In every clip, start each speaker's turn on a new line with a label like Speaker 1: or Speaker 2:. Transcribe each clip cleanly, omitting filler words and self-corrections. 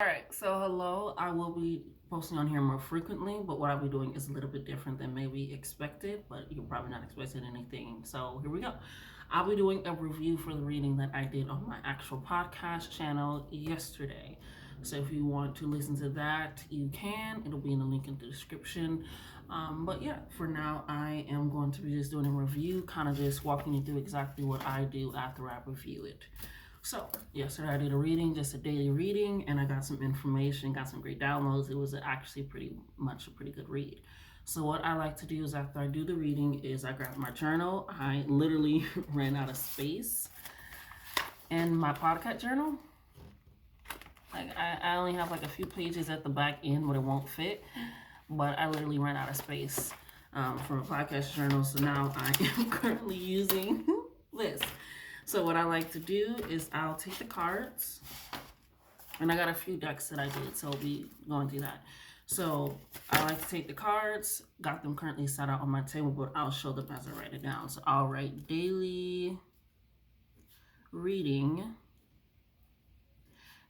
Speaker 1: Alright, so hello. I will be posting on here more frequently, but what I'll be doing is a little bit different than maybe expected, but you're probably not expecting anything. So here we go. I'll be doing a review for the reading that I did on my actual podcast channel yesterday. So if you want to listen to that, you can. It'll be in the link in the description. But yeah, for now, I am going to be just doing a review, kind of just walking you through exactly what I do after I review it. So, yesterday I did a reading, just a daily reading, and I got some information, got some great downloads. It was actually pretty much a pretty good read. So what I like to do is after I do the reading is I grab my journal. I literally ran out of space in my podcast journal. Like I only have like a few pages at the back end, but it won't fit. But I literally ran out of space from a podcast journal. So now I am currently using this. So what I like to do is I'll take the cards, and I got a few decks that I did, so we'll be going through that. So I like to take the cards, got them currently set out on my table, but I'll show them as I write it down. So I'll write daily reading,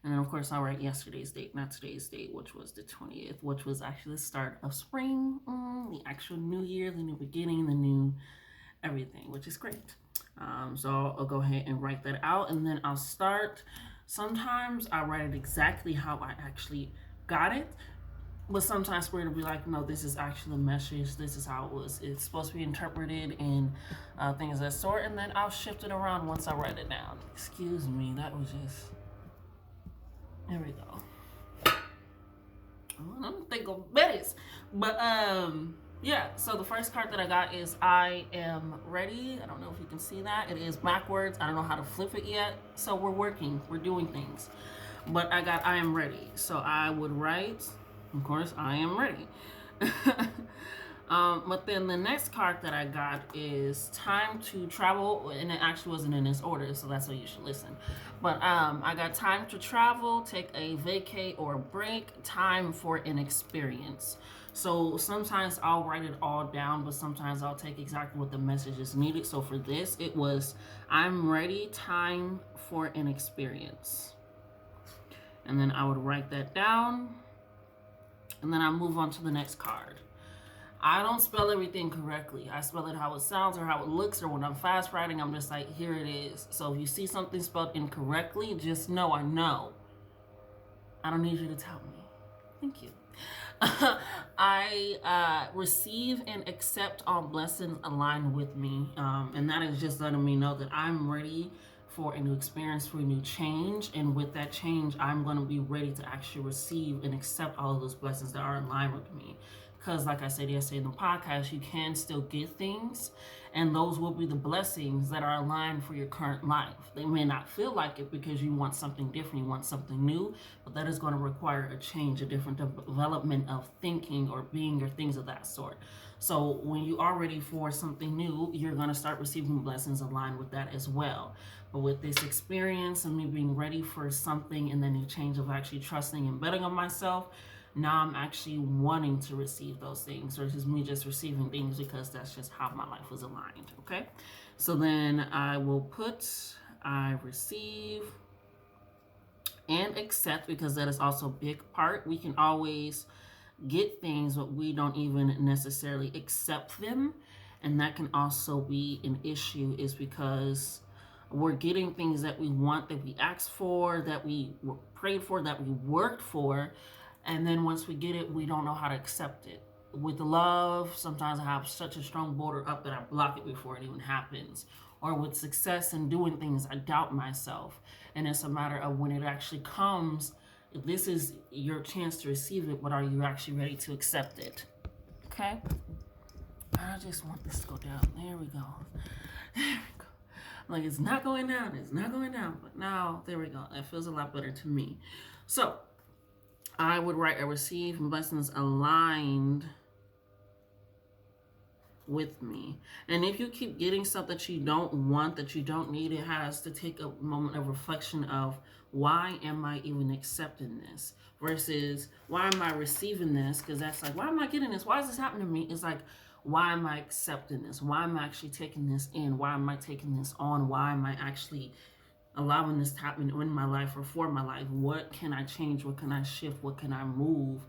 Speaker 1: and then of course I'll write yesterday's date, not today's date, which was the 20th, which was actually the start of spring, the actual new year, the new beginning, the new everything, which is great. So I'll go ahead and write that out, and then I'll start. Sometimes I write it exactly how I actually got it, but sometimes Spirit will be like, no, this is actually the message. This is how it's supposed to be interpreted, and things of that sort. And then I'll shift it around once I write it down. Excuse me, that was just. There we go. I don't think of Betty's, but yeah, so the first card that I got is I am ready. I don't know if you can see that. It is backwards. I don't know how to flip it yet. So we're working. We're doing things. But I got I am ready. So I would write, of course, I am ready. But then the next card that I got is time to travel, and it actually wasn't in this order, so that's why you should listen. But I got time to travel, take a vacay or a break, time for an experience. So sometimes I'll write it all down, but sometimes I'll take exactly what the message is needed. So for this, it was I'm ready, time for an experience. And then I would write that down, and then I move on to the next card. I don't spell everything correctly. I spell it how it sounds or how it looks, or when I'm fast writing, I'm just like, here it is. So if you see something spelled incorrectly, just know I know. I don't need you to tell me. Thank you. I receive and accept all blessings aligned with me. And that is just letting me know that I'm ready for a new experience, for a new change. And with that change, I'm going to be ready to actually receive and accept all of those blessings that are in line with me. Because like I said yesterday in the podcast, you can still get things, and those will be the blessings that are aligned for your current life. They may not feel like it because you want something different, you want something new, but that is going to require a change, a different development of thinking or being, or things of that sort. So when you are ready for something new, you're going to start receiving blessings aligned with that as well. But with this experience and me being ready for something and then a change of actually trusting and betting on myself, now I'm actually wanting to receive those things versus me just receiving things because that's just how my life was aligned. Okay, so then I will put I receive and accept, because that is also a big part. We can always get things, but we don't even necessarily accept them, and that can also be an issue, is because we're getting things that we want, that we asked for, that we prayed for, that we worked for, and then once we get it, we don't know how to accept it. With love, sometimes I have such a strong border up that I block it before it even happens. Or with success and doing things, I doubt myself. And it's a matter of when it actually comes, this is your chance to receive it, but are you actually ready to accept it? Okay? I just want this to go down. There we go. There we go. Like, it's not going down. It's not going down. But now, there we go. That feels a lot better to me. So, I would write, I receive blessings aligned with me. And if you keep getting stuff that you don't want, that you don't need, it has to take a moment of reflection of, why am I even accepting this? Versus, why am I receiving this? Because that's like, why am I getting this? Why is this happening to me? It's like, why am I accepting this? Why am I actually taking this in? Why am I taking this on? Why am I actually allowing this to happen in my life or for my life? What can I change? What can I shift? What can I move?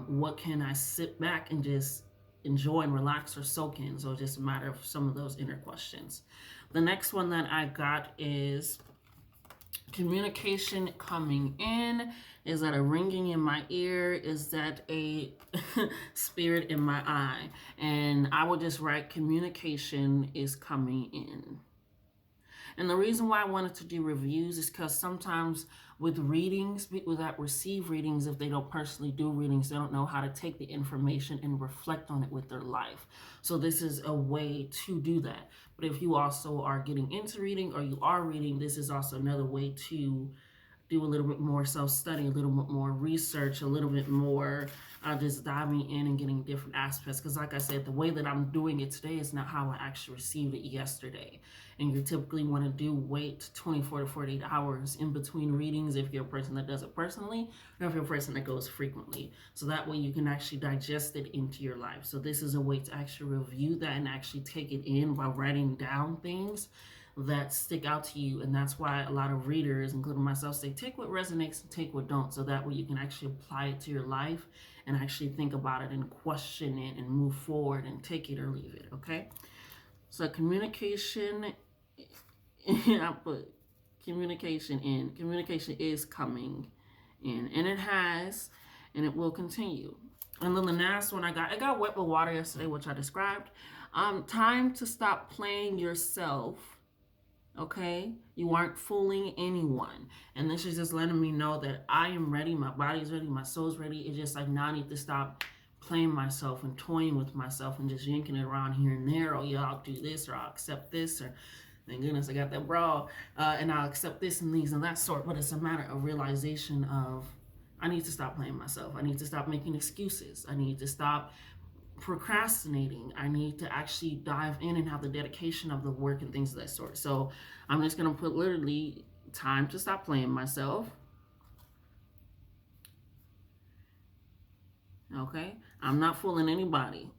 Speaker 1: What can I sit back and just enjoy and relax or soak in? So just a matter of some of those inner questions. The next one that I got is communication coming in. Is that a ringing in my ear? Is that a spirit in my eye? And I will just write communication is coming in. And the reason why I wanted to do reviews is because sometimes with readings, people that receive readings, if they don't personally do readings, they don't know how to take the information and reflect on it with their life. So this is a way to do that. But if you also are getting into reading or you are reading, this is also another way to do a little bit more self-study, a little bit more research, a little bit more just diving in and getting different aspects. Because like I said, the way that I'm doing it today is not how I actually received it yesterday. And you typically want to wait 24 to 48 hours in between readings if you're a person that does it personally, or if you're a person that goes frequently. So that way you can actually digest it into your life. So this is a way to actually review that and actually take it in by writing down things that stick out to you. And that's why a lot of readers, including myself, say take what resonates and take what don't, so that way you can actually apply it to your life and actually think about it and question it and move forward and take it or leave it. Okay, so communication, I put communication in. Communication is coming in, and it has, and it will continue. And then the last one I got wet with water yesterday, which I described. Time to stop playing yourself. Okay, you aren't fooling anyone. And this is just letting me know that I am ready, my body's ready, my soul's ready. It's just like, now I need to stop playing myself and toying with myself and just yanking it around here and there. Oh yeah, I'll do this, or I'll accept this, or thank goodness I got that bra, and I'll accept this and these and that sort. But it's a matter of realization of, I need to stop playing myself. I need to stop making excuses. I need to stop procrastinating. I need to actually dive in and have the dedication of the work and things of that sort. So I'm just going to put literally time to stop playing myself. Okay, I'm not fooling anybody.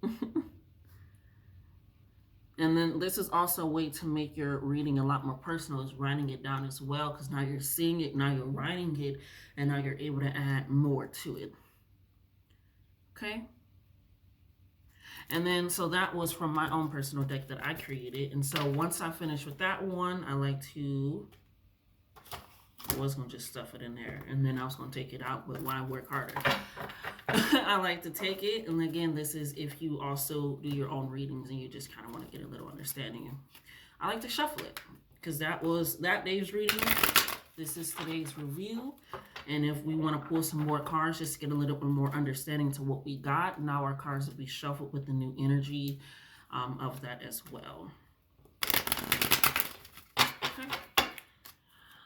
Speaker 1: And then this is also a way to make your reading a lot more personal, is writing it down as well, because now you're seeing it, now you're writing it, and now you're able to add more to it. Okay. And then, so that was from my own personal deck that I created. And so once I finish with that one, I like to, I was going to just stuff it in there, and then I was going to take it out, but why work harder? I like to take it. And again, this is if you also do your own readings and you just kind of want to get a little understanding. I like to shuffle it, because that was that day's reading. This is today's review. And if we want to pull some more cards just to get a little bit more understanding to what we got, now our cards will be shuffled with the new energy of that as well. Okay.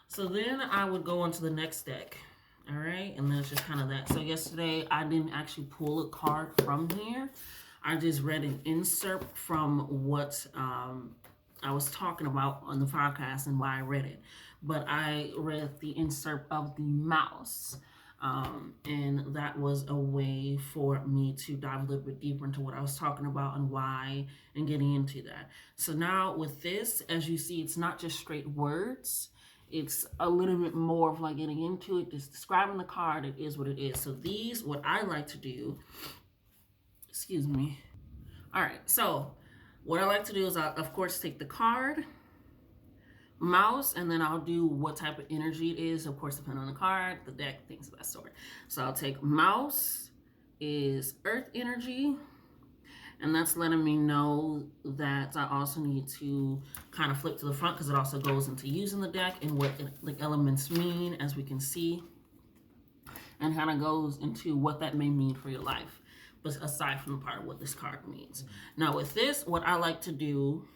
Speaker 1: So then I would go on to the next deck. All right. And then it's just kind of that. So yesterday I didn't actually pull a card from here. I just read an insert from what I was talking about on the podcast and why I read it. But I read the insert of the mouse. And that was a way for me to dive a little bit deeper into what I was talking about and why, and getting into that. So now with this, as you see, it's not just straight words. It's a little bit more of like getting into it, just describing the card. It is what it is. So these, what I like to do, excuse me. All right, so what I like to do is I, of course, take the card, mouse, and then I'll do what type of energy it is, of course, depending on the card, the deck, things of that sort. So I'll take mouse is earth energy, and that's letting me know that I also need to kind of flip to the front, because it also goes into using the deck and what the elements mean, as we can see, and kind of goes into what that may mean for your life, but aside from the part of what this card means. Now with this, what I like to do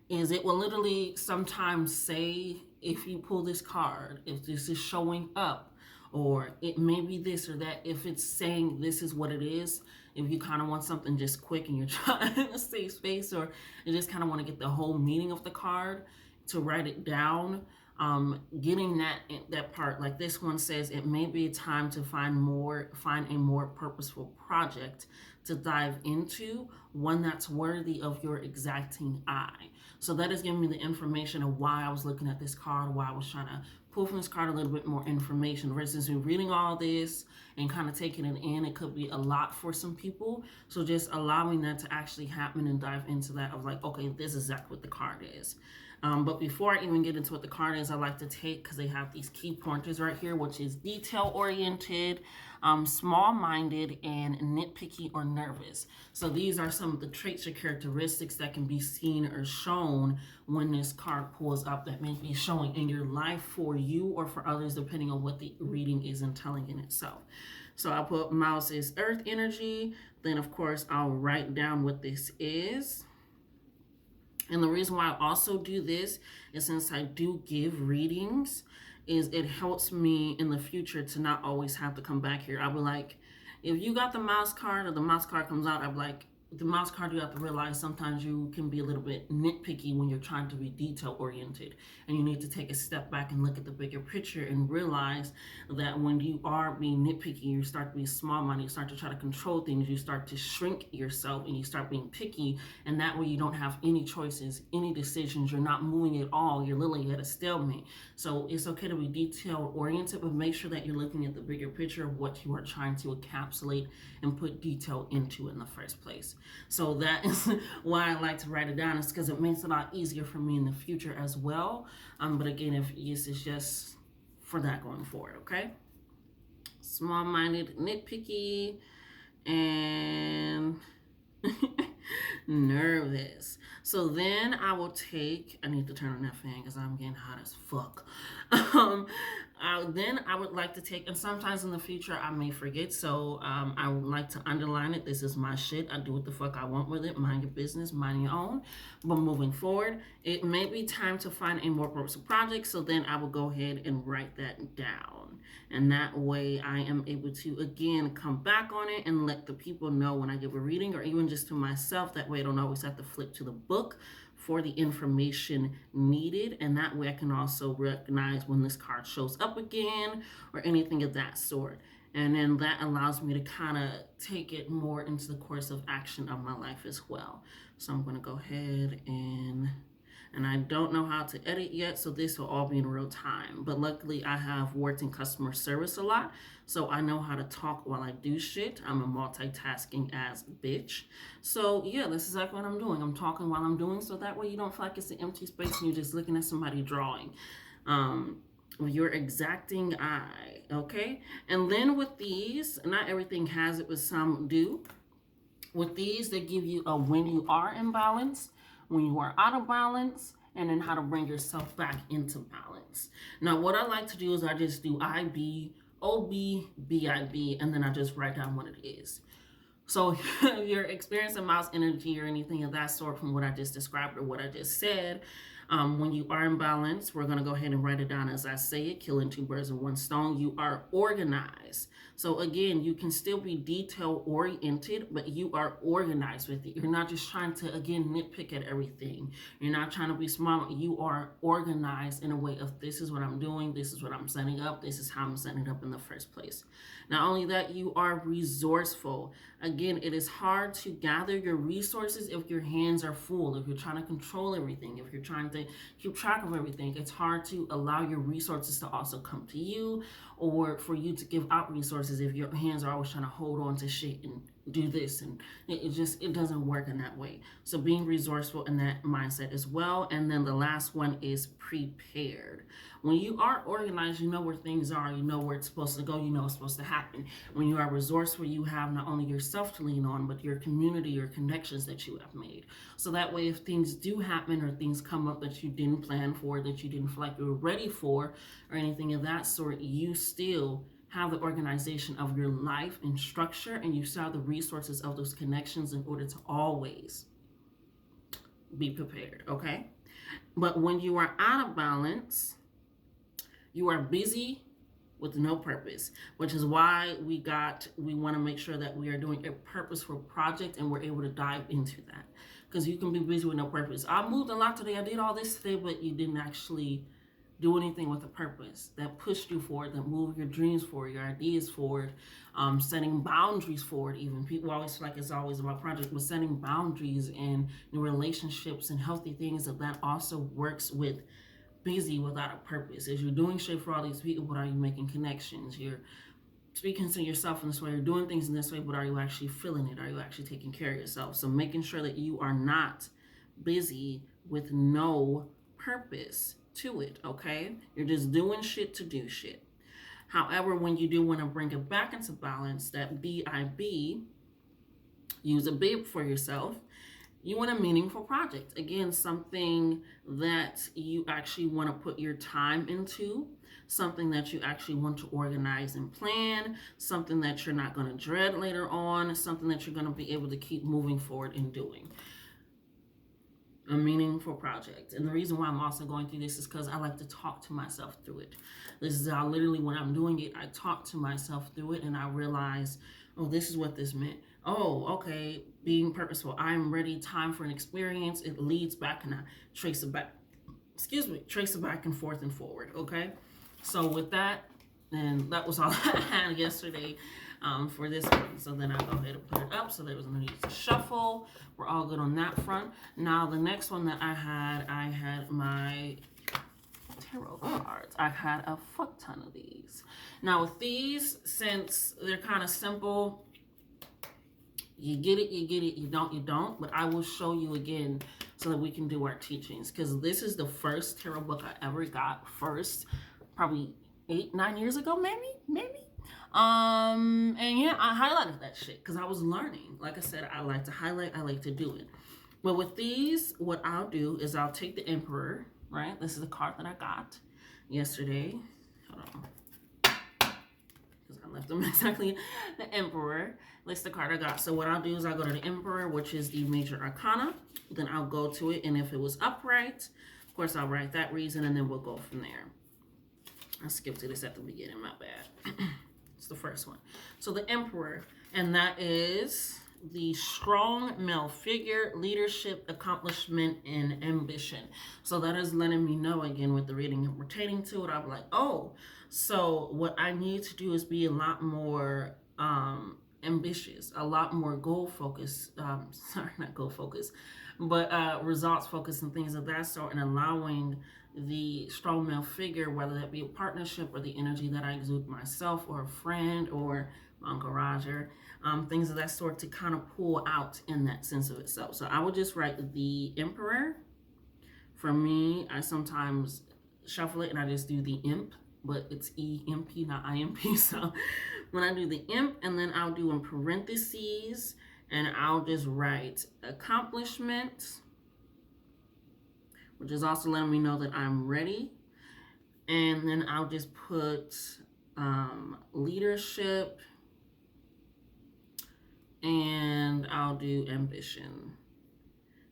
Speaker 1: is it will literally sometimes say, if you pull this card, if this is showing up, or it may be this or that, if it's saying this is what it is, if you kind of want something just quick and you're trying to save space, or you just kind of want to get the whole meaning of the card, to write it down, getting that part, like this one says, it may be time to find a more purposeful project to dive into, one that's worthy of your exacting eye. So that is giving me the information of why I was looking at this card, why I was trying to pull from this card a little bit more information versus me reading all this and kind of taking it in. It could be a lot for some people. So just allowing that to actually happen and dive into that of like, okay, this is exactly what the card is. But before I even get into what the card is, I like to take, because they have these key pointers right here, which is detail-oriented, small-minded, and nitpicky or nervous. So these are some of the traits or characteristics that can be seen or shown when this card pulls up that may be showing in your life for you or for others, depending on what the reading is and telling in itself. So I'll put mouse is earth energy. Then, of course, I'll write down what this is. And the reason why I also do this is since I do give readings, is it helps me in the future to not always have to come back here. I'll be like, if you got the mouse card or the mouse card comes out, I'll be like, the mouse card, you have to realize sometimes you can be a little bit nitpicky when you're trying to be detail oriented, and you need to take a step back and look at the bigger picture and realize that when you are being nitpicky, you start to be small-minded, you start to try to control things, you start to shrink yourself, and you start being picky, and that way you don't have any choices, any decisions, you're not moving at all, you're literally at a stalemate. So it's okay to be detail oriented, but make sure that you're looking at the bigger picture of what you are trying to encapsulate and put detail into in the first place. So that is why I like to write it down, is because it makes it a lot easier for me in the future as well. But again, if yes, it's just for that going forward, okay? Small-minded, nitpicky, and nervous. So then I will take, I need to turn on that fan because I'm getting hot as fuck. Then I would like to take, and sometimes in the future I may forget, so I would like to underline it. This is my shit. I do what the fuck I want with it. Mind your business, mind your own. But moving forward, it may be time to find a more purposeful project, so then I will go ahead and write that down. And that way I am able to, again, come back on it and let the people know when I give a reading, or even just to myself. That way I don't always have to flip to the book for the information needed. And that way I can also recognize when this card shows up again or anything of that sort. And then that allows me to kind of take it more into the course of action of my life as well. So I'm going to go ahead and I don't know how to edit yet, so this will all be in real time. But luckily, I have worked in customer service a lot, so I know how to talk while I do shit. I'm a multitasking ass bitch. So yeah, that's exactly what I'm doing. I'm talking while I'm doing, so that way you don't feel like it's an empty space and you're just looking at somebody drawing. Your exacting eye, okay? And then with these, not everything has it, but some do. With these, they give you a when you are in balance, when you are out of balance, and then how to bring yourself back into balance. Now, what I like to do is I just do IB, OB, BIB, and then I just write down what it is. So if you're experiencing mouse energy or anything of that sort from what I just described or what I just said, when you are in balance, we're going to go ahead and write it down as I say it, killing two birds with one stone. You are organized. So again, you can still be detail oriented, but you are organized with it. You're not just trying to, again, nitpick at everything. You're not trying to be smart. You are organized in a way of, this is what I'm doing, this is what I'm setting up, this is how I'm setting it up in the first place. Not only that, you are resourceful. Again, it is hard to gather your resources if your hands are full, if you're trying to control everything, if you're trying to keep track of everything. It's hard to allow your resources to also come to you, or for you to give out resources if your hands are always trying to hold on to shit and do this, and it doesn't work in that way. So being resourceful in that mindset as well. And then the last one is prepared. When you are organized, you know where things are, you know where it's supposed to go, you know what's supposed to happen. When you are resourceful, you have not only yourself to lean on, but your community, your connections that you have made. So that way, if things do happen or things come up that you didn't plan for, that you didn't feel like you were ready for, or anything of that sort, you still have the organization of your life and structure, and you still have the resources of those connections in order to always be prepared, okay? But when you are out of balance, you are busy with no purpose, which is why we want to make sure that we are doing a purposeful project and we're able to dive into that. Because you can be busy with no purpose. I moved a lot today, I did all this today, but you didn't actually do anything with a purpose that pushed you forward, that moved your dreams forward, your ideas forward, setting boundaries forward. Even people always feel like it's always about projects, but setting boundaries and new relationships and healthy things, that also works with busy without a purpose. As you're doing shit for all these people, but are you making connections? You're speaking to yourself in this way, you're doing things in this way, but are you actually feeling it? Are you actually taking care of yourself? So making sure that you are not busy with no purpose to it, okay? You're just doing shit to do shit. However, when you do want to bring it back into balance, that BIB, use a bib for yourself. You want a meaningful project. Again, something that you actually want to put your time into, something that you actually want to organize and plan, something that you're not going to dread later on, something that you're going to be able to keep moving forward and doing. A meaningful project. And the reason why I'm also going through this is because I like to talk to myself through it. This is how literally when I'm doing it, I talk to myself through it and I realize, oh, this is what this meant. Oh, okay, being purposeful. I'm ready, time for an experience. It leads back and I trace it back. Trace it back and forth and forward, okay? So with that, and that was all I had yesterday for this one. So then I'll go ahead and put it up. So there was no need to shuffle. We're all good on that front. Now the next one that I had my tarot cards. I had a fuck ton of these. Now with these, since they're kind of simple, you get it, you don't. But I will show you again so that we can do our teachings. Because this is the first tarot book I ever got. Probably 8-9 years ago, maybe. And yeah, I highlighted that shit because I was learning. Like I said, I like to highlight, I like to do it. But with these, what I'll do is I'll take the Emperor, right? This is the card that I got yesterday. Hold on. Because I left them exactly. The Emperor. That's the card I got. So what I'll do is I'll go to the Emperor, which is the major arcana. Then I'll go to it. And if it was upright, of course, I'll write that reason. And then we'll go from there. I skipped to this at the beginning. My bad. It's the first one. So the Emperor. And that is the strong male figure, leadership, accomplishment, and ambition. So that is letting me know, again, with the reading and pertaining to it, I'm like, oh, so what I need to do is be a lot more ambitious, a lot more goal focused, sorry, not goal focused, but results focused and things of that sort, and allowing the strong male figure, whether that be a partnership or the energy that I exude myself or a friend or my Uncle Roger, things of that sort, to kind of pull out in that sense of itself. So I would just write the Emperor. For me, I sometimes shuffle it and I just do the Imp, but it's E-M-P, not I-M-P. So when I do the Imp, and then I'll do in parentheses, and I'll just write accomplishment, which is also letting me know that I'm ready. And then I'll just put leadership, and I'll do ambition.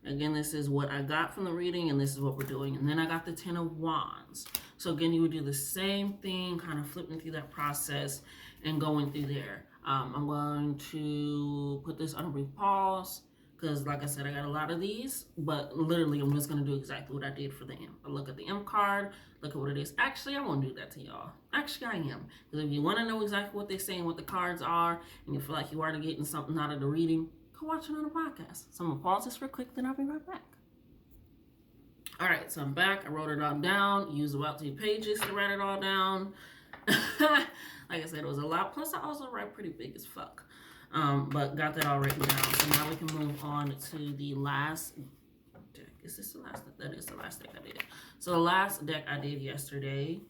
Speaker 1: Again, this is what I got from the reading, and this is what we're doing. And then I got the 10 of Wands. So again, you would do the same thing, kind of flipping through that process and going through there. I'm going to put this on a brief pause because, like I said, I got a lot of these, but literally I'm just going to do exactly what I did for the Imp. I look at the Imp card, look at what it is. Actually, I won't do that to y'all. Actually, I am. Because if you want to know exactly what they're saying, what the cards are, and you feel like you are getting something out of the reading, go watch it on the podcast. So I'm going to pause this real quick, then I'll be right back. All right, so I'm back. I wrote it all down. Used about 2 pages to write it all down. Like I said, it was a lot. Plus, I also write pretty big as fuck. But got that all written down. So now we can move on to the last deck. Is this the last deck? That is the last deck I did. So the last deck I did yesterday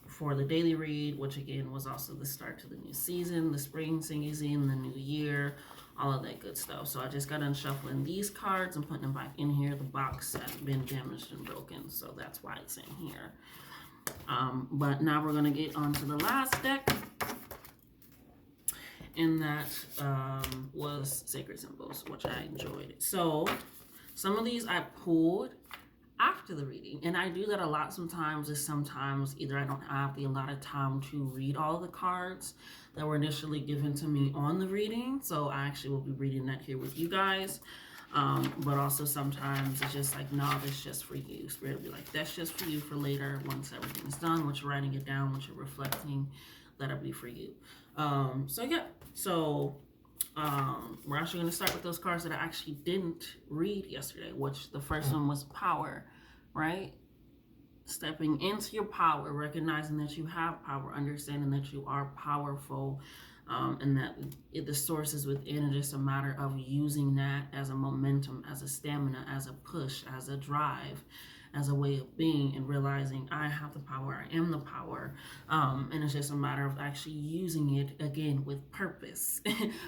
Speaker 1: for the daily read, which again was also the start to the new season, the spring season, the new year, all of that good stuff. So I just got done shuffling these cards and putting them back in here. The box has been damaged and broken, so that's why it's in here. But now we're going to get on to the last deck. And that was Sacred Symbols, which I enjoyed. So some of these I pulled after the reading. And I do that a lot sometimes. Is sometimes either I don't have the allotted time to read all the cards that were initially given to me on the reading. So I actually will be reading that here with you guys. But also sometimes it's just like, no, that's just for you. Spirit will be like, that's just for you for later. Once everything's done, once you're writing it down, once you're reflecting, that'll be for you. So yeah, so we're actually going to start with those cards that I actually didn't read yesterday, which the first one was power, right? Stepping into your power, recognizing that you have power, understanding that you are powerful, and that the source is within. It's just a matter of using that as a momentum, as a stamina, as a push, as a drive, as a way of being, and realizing I have the power, I am the power, and it's just a matter of actually using it again with purpose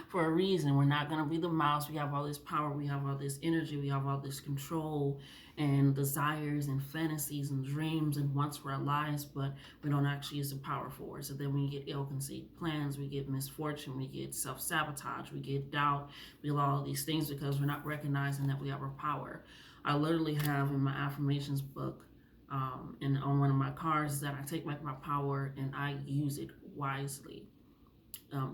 Speaker 1: for a reason. We're not going to be the mouse. We have all this power, we have all this energy, we have all this control and desires and fantasies and dreams and wants for our lives, but we don't actually use the power for it. So then we get ill-conceived plans, we get misfortune, we get self-sabotage, we get doubt, we get all of these things because we're not recognizing that we have our power. I literally have in my affirmations book, and on one of my cards, that I take back my power and I use it wisely.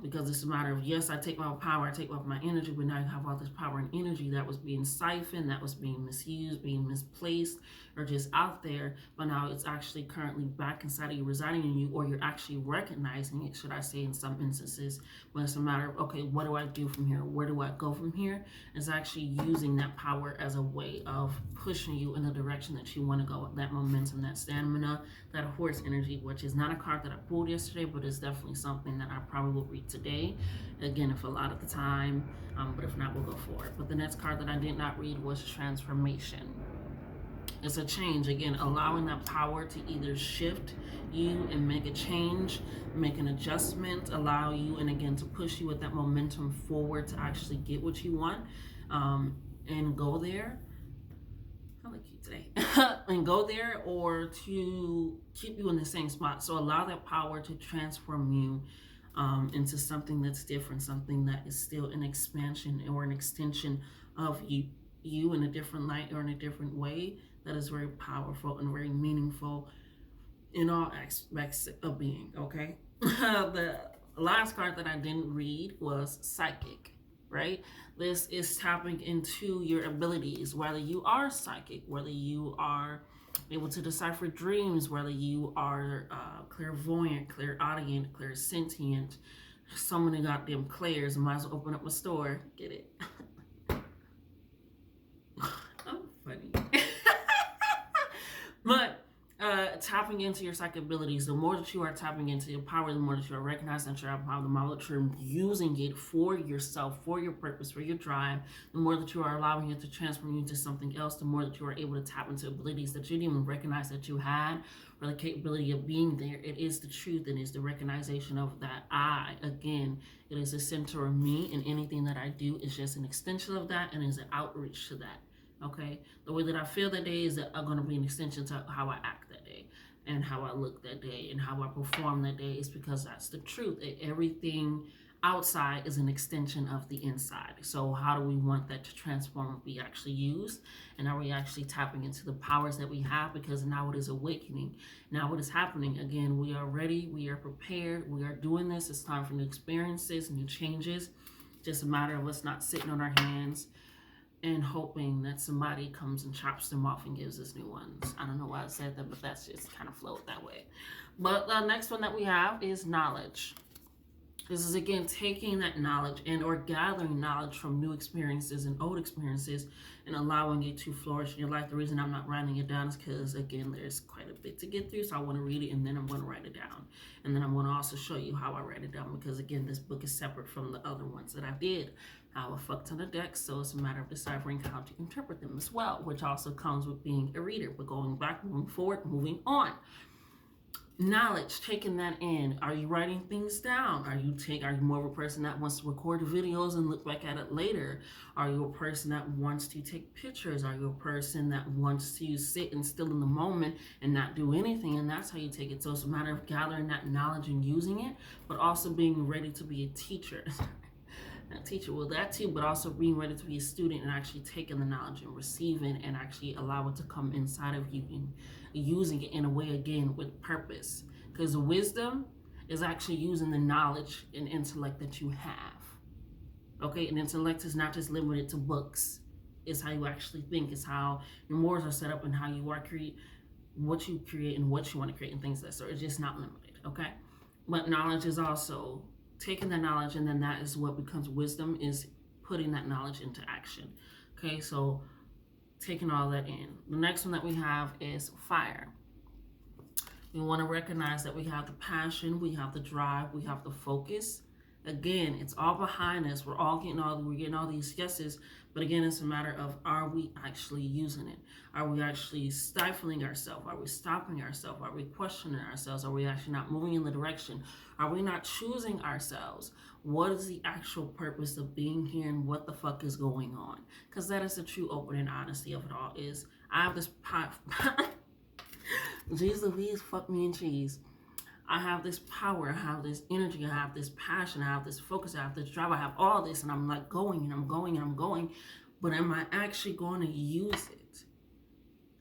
Speaker 1: Because it's a matter of, yes, I take my power, I take off my energy, but now I have all this power and energy that was being siphoned, that was being misused, being misplaced, or just out there, but now it's actually currently back inside of you, residing in you, or you're actually recognizing it, should I say, in some instances. But it's a matter of, okay, what do I do from here? Where do I go from here? It's actually using that power as a way of pushing you in the direction that you want to go, that momentum, that stamina, that horse energy, which is not a card that I pulled yesterday, but it's definitely something that I probably will read today. Again, if a lot of the time, but if not, we'll go for it. But the next card that I did not read was transformation. It's a change, again, allowing that power to either shift you and make a change, make an adjustment, allow you, and again, to push you with that momentum forward to actually get what you want, and go there. I like you today. And go there, or to keep you in the same spot. So allow that power to transform you into something that's different, something that is still an expansion or an extension of you in a different light or in a different way, that is very powerful and very meaningful in all aspects of being, okay? The last card that I didn't read was psychic, right? This is tapping into your abilities, whether you are psychic, whether you are able to decipher dreams, whether you are clairvoyant, clairaudient, clairsentient, so many goddamn clairs. Might as well open up a store. Get it? I'm funny. But tapping into your psychic abilities, the more that you are tapping into your power, the more that you are recognizing that you have power, the more that you're using it for yourself, for your purpose, for your drive, the more that you are allowing it to transform you into something else, the more that you are able to tap into abilities that you didn't even recognize that you had, or the capability of being there. It is the truth, and is the recognition of that I. Again, it is the center of me, and anything that I do is just an extension of that, and is an outreach to that. Okay, the way that I feel that day is going to be an extension to how I act that day, and how I look that day, and how I perform that day. Is because that's the truth. Everything outside is an extension of the inside. So how do we want that to transform and be actually used? And are we actually tapping into the powers that we have? Because now it is awakening. Now what is happening? Again, we are ready. We are prepared. We are doing this. It's time for new experiences, new changes. Just a matter of us not sitting on our hands and hoping that somebody comes and chops them off and gives us new ones. I don't know why I said that, but that's just kind of flowed that way. But the next one that we have is knowledge. This is, again, taking that knowledge and or gathering knowledge from new experiences and old experiences and allowing it to flourish in your life. The reason I'm not writing it down is because, again, there's quite a bit to get through. So I want to read it, and then I'm going to write it down. And then I'm going to also show you how I write it down, because, again, this book is separate from the other ones that I did. I have a fuck ton of decks, so it's a matter of deciphering how to interpret them as well, which also comes with being a reader. But going back, moving forward, moving on. Knowledge, taking that in. Are you writing things down? Are you more of a person that wants to record videos and look back at it later? Are you a person that wants to take pictures? Are you a person that wants to sit and still in the moment and not do anything? And that's how you take it. So it's a matter of gathering that knowledge and using it, but also being ready to be a teacher. Not teacher, well, that too, but also being ready to be a student and actually taking the knowledge and receiving and actually allow it to come inside of you and using it in a way, again, with purpose. Because wisdom is actually using the knowledge and intellect that you have. Okay, and intellect is not just limited to books. It's how you actually think. It's how your morals are set up and how you are create what you create and what you want to create and things like that sort. It's just not limited, okay? But knowledge is also taking that knowledge, and then that is what becomes wisdom, is putting that knowledge into action. Okay, so taking all that in. The next one that we have is fire. We want to recognize that we have the passion, we have the drive, we have the focus. Again, it's all behind us. We're getting all these yeses, but again, it's a matter of, are we actually using it? Are we actually stifling ourselves? Are we stopping ourselves? Are we questioning ourselves? Are we actually not moving in the direction? Are we not choosing ourselves? What is the actual purpose of being here, and what the fuck is going on? Because that is the true open and honesty of it all. Is I have this Jeez Louise, fuck me and cheese. I have this power, I have this energy, I have this passion, I have this focus, I have this drive, I have all this, and I'm like going and I'm going and I'm going, but am I actually going to use it?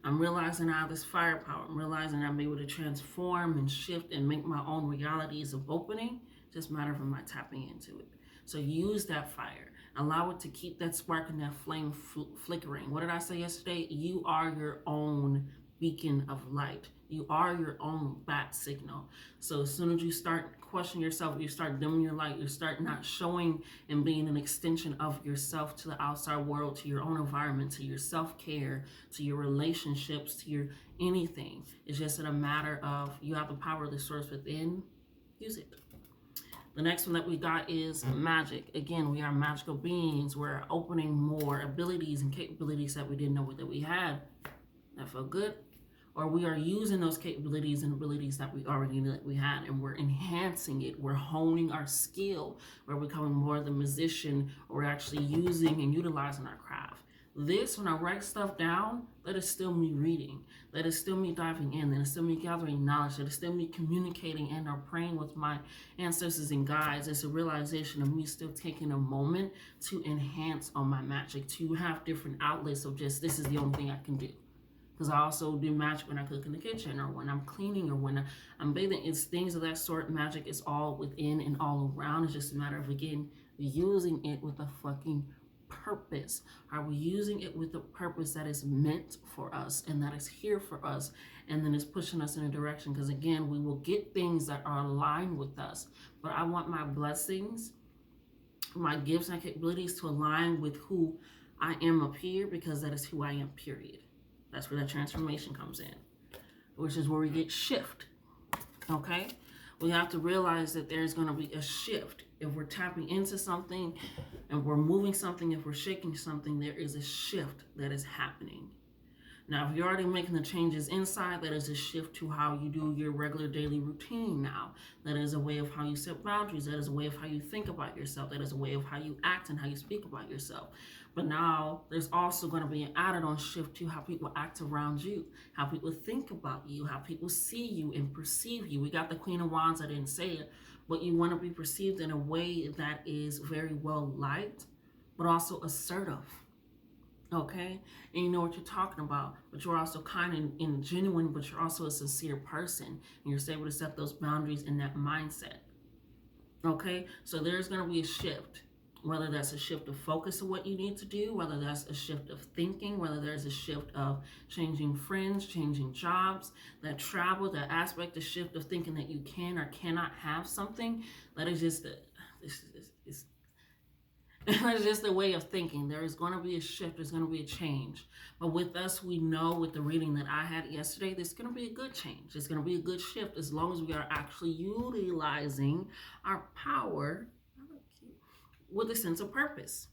Speaker 1: I'm realizing I have this firepower. I'm realizing I'm able to transform and shift and make my own realities of opening. Just a matter of am I tapping into it? So use that fire. Allow it to keep that spark and that flame flickering. What did I say yesterday? You are your own beacon of light. You are your own bat signal. So as soon as you start questioning yourself, you start dimming your light, you start not showing and being an extension of yourself to the outside world, to your own environment, to your self-care, to your relationships, to your anything. It's just a matter of, you have the power of the source within, use it. The next one that we got is magic. Again, we are magical beings. We're opening more abilities and capabilities that we didn't know that we had. That felt good. Or we are using those capabilities and abilities that we already knew that we had, and we're enhancing it. We're honing our skill. We're becoming more the musician. We're actually using and utilizing our craft. This, when I write stuff down, let it still me reading. Let it still me diving in. Let it still me gathering knowledge. Let it still me communicating and or praying with my ancestors and guides. It's a realization of me still taking a moment to enhance on my magic, to have different outlets of just, this is the only thing I can do. Because I also do magic when I cook in the kitchen, or when I'm cleaning, or when I'm bathing. It's things of that sort. Magic is all within and all around. It's just a matter of, again, using it with a fucking purpose. Are we using it with the purpose that is meant for us and that is here for us, and then it's pushing us in a direction? Because again, we will get things that are aligned with us. But I want my blessings, my gifts and capabilities to align with who I am up here, because that is who I am, period. That's where that transformation comes in, which is where we get shift, okay? We have to realize that there's going to be a shift. If we're tapping into something and we're moving something, if we're shaking something, there is a shift that is happening. Now, if you're already making the changes inside, that is a shift to how you do your regular daily routine now. That is a way of how you set boundaries. That is a way of how you think about yourself. That is a way of how you act and how you speak about yourself. But now there's also going to be an added on shift to how people act around you, how people think about you, how people see you and perceive you. We got the Queen of Wands, I didn't say it, but you want to be perceived in a way that is very well liked, but also assertive. Okay, and you know what you're talking about, but you're also kind and genuine, but you're also a sincere person, and you're able to set those boundaries in that mindset. Okay, so there's going to be a shift, whether that's a shift of focus of what you need to do, whether that's a shift of thinking, whether there's a shift of changing friends, changing jobs, that travel, that aspect, the shift of thinking that you can or cannot have something. That is just it's just a way of thinking. There is going to be a shift. There's going to be a change. But with us, we know with the reading that I had yesterday, there's going to be a good change. It's going to be a good shift as long as we are actually utilizing our power with a sense of purpose.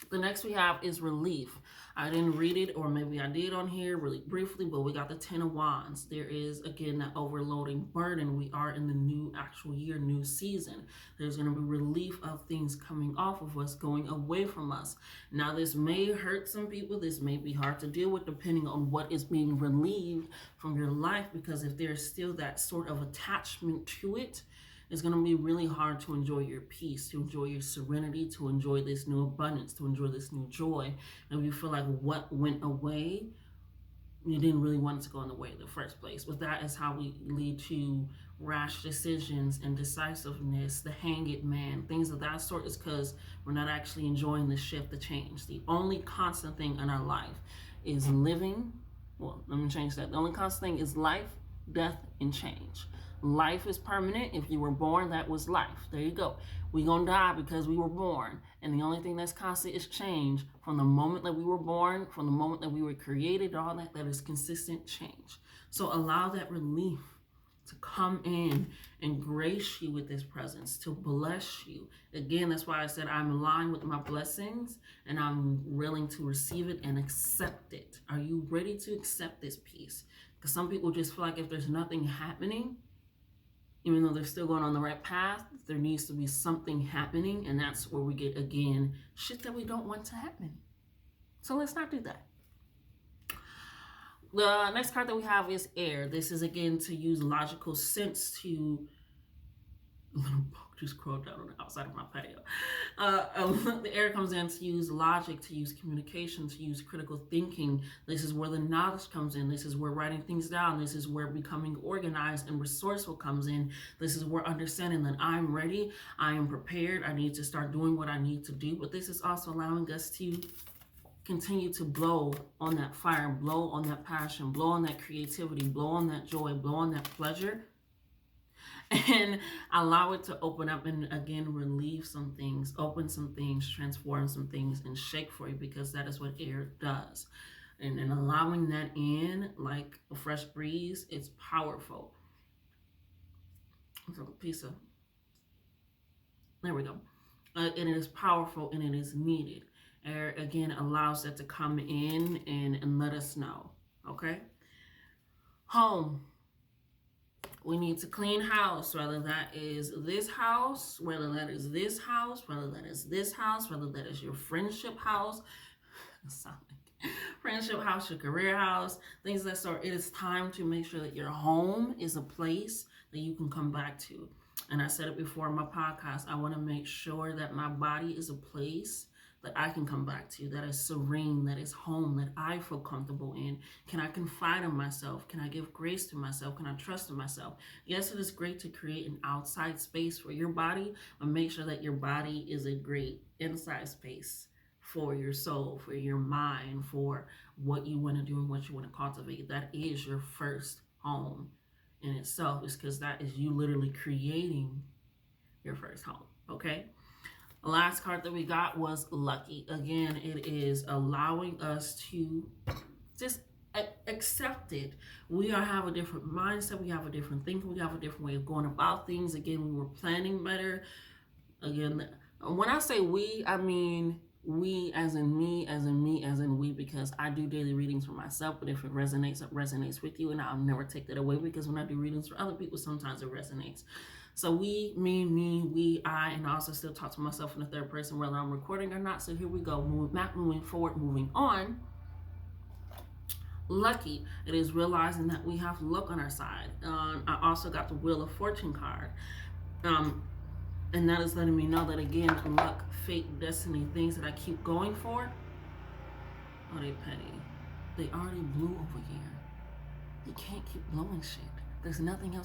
Speaker 1: The next we have is relief. I didn't read it, or maybe I did on here really briefly, but we got the 10 of Wands. There is, again, that overloading burden. We are in the new actual year, new season. There's going to be relief of things coming off of us, going away from us. Now, this may hurt some people. This may be hard to deal with depending on what is being relieved from your life, because if there's still that sort of attachment to it, it's going to be really hard to enjoy your peace, to enjoy your serenity, to enjoy this new abundance, to enjoy this new joy. And if you feel like what went away, you didn't really want it to go in the way in the first place. But that is how we lead to rash decisions, indecisiveness, the hang it man, things of that sort, is because we're not actually enjoying the shift, the change. The only constant thing in our life is living. Well, let me change that. The only constant thing is life, death, and change. Life is permanent. If you were born, that was life. There you go. We gonna die because we were born. And the only thing that's constant is change. From the moment that we were born, from the moment that we were created, all that is consistent change. So allow that relief to come in and grace you with His presence, to bless you. Again, that's why I said I'm aligned with my blessings and I'm willing to receive it and accept it. Are you ready to accept this peace? Because some people just feel like if there's nothing happening, even though they're still going on the right path, there needs to be something happening. And that's where we get, again, shit that we don't want to happen. So let's not do that. The next card that we have is air. This is, again, to use logical sense to... A little bug just crawled down on the outside of my patio. The air comes in to use logic, to use communication, to use critical thinking. This is where the knowledge comes in. This is where writing things down. This is where becoming organized and resourceful comes in. This is where understanding that I'm ready, I am prepared, I need to start doing what I need to do. But this is also allowing us to continue to blow on that fire, blow on that passion, blow on that creativity, blow on that joy, blow on that pleasure, and allow it to open up and, again, relieve some things, open some things, transform some things, and shake for you, because that is what air does. And allowing that in like a fresh breeze, it's powerful. So a piece of, there we go. It is powerful and it is needed. Air, again, allows that to come in and let us know, okay? Home. We need to clean house, whether that is this house, whether that is this house, whether that is this house, whether that is your friendship house, friendship house, your career house, things of that sort. It is time to make sure that your home is a place that you can come back to. And I said it before in my podcast, I want to make sure that my body is a place that I can come back to, that is serene, that is home, that I feel comfortable in. Can I confide in myself? Can I give grace to myself? Can I trust in myself? Yes, it is great to create an outside space for your body, but make sure that your body is a great inside space for your soul, for your mind, for what you want to do and what you want to cultivate. That is your first home in itself, is because that is you literally creating your first home, okay? The last card that we got was lucky. Again, it is allowing us to just accept it. We have a different mindset. We have a different thinking. We have a different way of going about things. Again, we were planning better. Again, when I say we, I mean we as in me, as in me, as in we, because I do daily readings for myself, but if it resonates with you, and I'll never take that away, because when I do readings for other people, sometimes it resonates. So we, me, we, I, and I also still talk to myself in the third person, whether I'm recording or not. So here we go, moving forward, moving on. Lucky, it is realizing that we have luck on our side. I also got the Wheel of Fortune card. And that is letting me know that, again, luck, fate, destiny, things that I keep going for, oh, they petty. They already blew over here. You can't keep blowing shit. There's nothing else